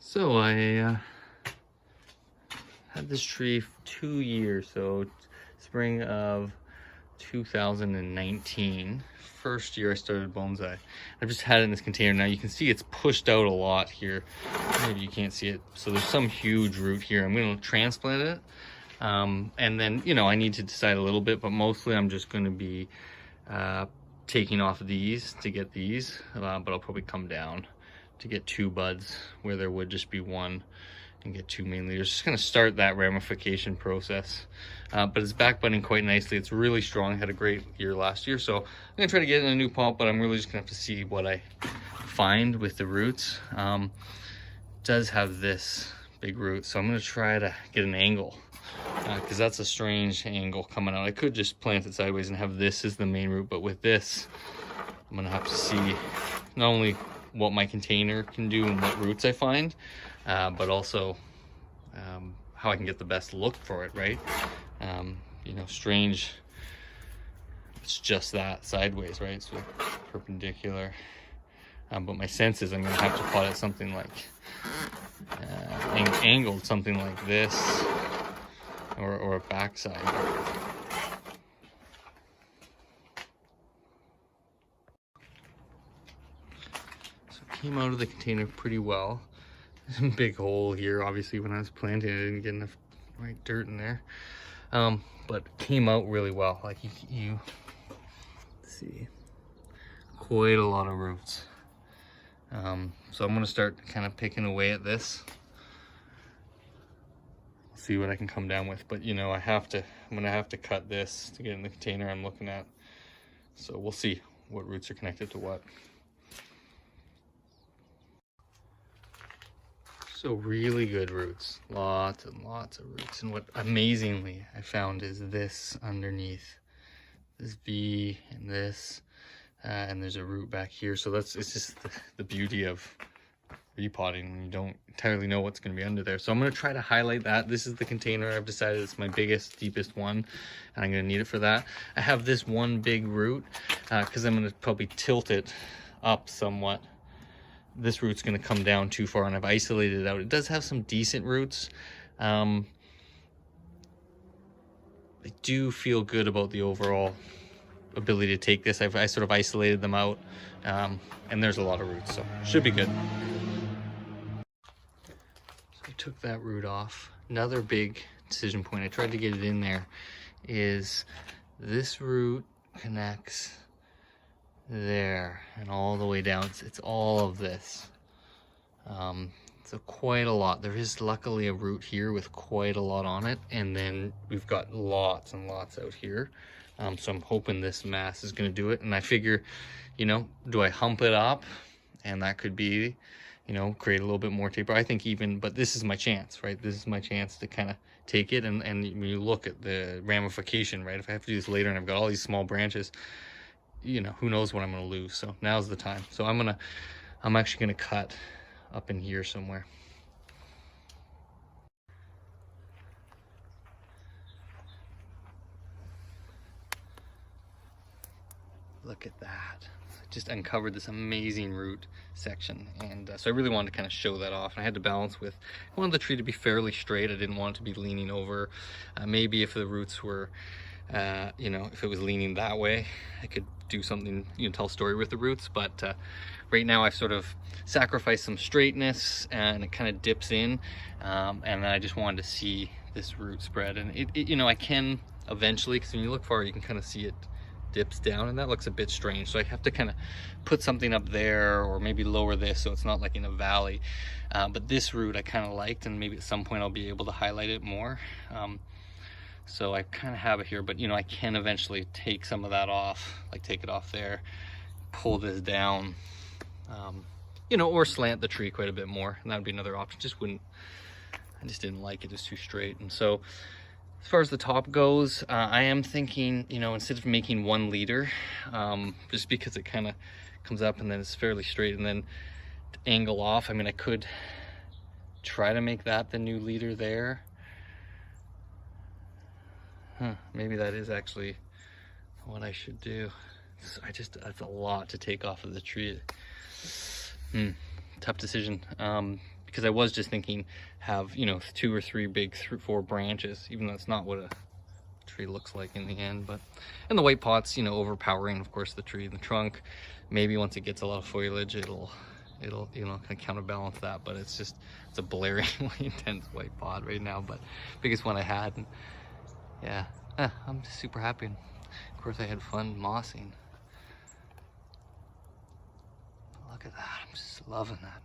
So I had this tree 2 years, so spring of 2019. First year I started bonsai. I've just had it in this container. Now you can see it's pushed out a lot here. Maybe you can't see it. So there's some huge root here. I'm going to transplant it. And then, I need to decide a little bit, but mostly I'm just going to be taking off these to get these, but I'll probably come down to get 2 buds where there would just be 1 and get 2 main leaders. Just gonna start that ramification process. But it's back budding quite nicely. It's really strong. Had a great year last year. So I'm gonna try to get in a new pot, but I'm really just gonna have to see what I find with the roots. Does have this big root, so I'm gonna try to get an angle because that's a strange angle coming out. I could just plant it sideways and have this as the main root, but with this, I'm gonna have to see not only what my container can do and what roots I find, but also how I can get the best look for it, right? Strange, it's just that sideways, right? So perpendicular. But my sense is I'm gonna have to pot it something like angled, something like this, or a backside. Came out of the container pretty well. There's a big hole here. Obviously, when I was planting, I didn't get enough right dirt in there. But came out really well. Like you see, quite a lot of roots. So I'm gonna start kind of picking away at this. See what I can come down with. But I'm gonna have to cut this to get in the container I'm looking at. So we'll see what roots are connected to what. So really good roots, lots and lots of roots. And what amazingly I found is this underneath, this V and this, and there's a root back here. So it's just the beauty of repotting when you don't entirely know what's going to be under there. So I'm going to try to highlight that. This is the container. I've decided it's my biggest, deepest one, and I'm going to need it for that. I have this one big root because I'm going to probably tilt it up somewhat. This root's going to come down too far, and I've isolated it out. It does have some decent roots. I do feel good about the overall ability to take this. I sort of isolated them out, and there's a lot of roots, so should be good. So I took that root off. Another big decision point, I tried to get it in there, is this root connects there and all the way down. It's all of this, so quite a lot. There is luckily a root here with quite a lot on it, and then we've got lots and lots out here. So I'm hoping this mass is going to do it, and I figure, do I hump it up, and that could be, create a little bit more taper. I think but this is my chance, right? This is my chance to kind of take it, and when you look at the ramification, right? If I have to do this later and I've got all these small branches, who knows what I'm going to lose. So now's the time. So I'm actually going to cut up in here somewhere. Look at that. I just uncovered this amazing root section, and so I really wanted to kind of show that off. And I had to balance with, I wanted the tree to be fairly straight. I didn't want it to be leaning over. Maybe if the roots were if it was leaning that way, I could do something, tell a story with the roots. But right now I've sort of sacrificed some straightness, and it kind of dips in, and then I just wanted to see this root spread. And I can eventually, because when you look far, you can kind of see it dips down, and that looks a bit strange. So I have to kind of put something up there, or maybe lower this so it's not like in a valley. But this root I kind of liked, and maybe at some point I'll be able to highlight it more. So I kind of have it here, but I can eventually take some of that off, like take it off there, pull this down, or slant the tree quite a bit more, and that would be another option. I just didn't like it. It's too straight. And so as far as the top goes, I am thinking, instead of making 1 leader, just because it kind of comes up and then it's fairly straight, and then to angle off, I could try to make that the new leader there. Maybe that is actually what I should do. That's a lot to take off of the tree. Tough decision. because I was just thinking have, you know, 2 or 3 big 4 branches, even though it's not what a tree looks like in the end. But and the white pot's, you know, overpowering of course the tree. The trunk, maybe once it gets a lot of foliage, it'll you know, kind of counterbalance that, but it's a blaringly intense white pot right now, but biggest one I had. And yeah, I'm just super happy. And of course I had fun mossing. Look at that, I'm just loving that.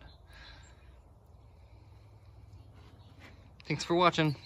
Thanks for watching.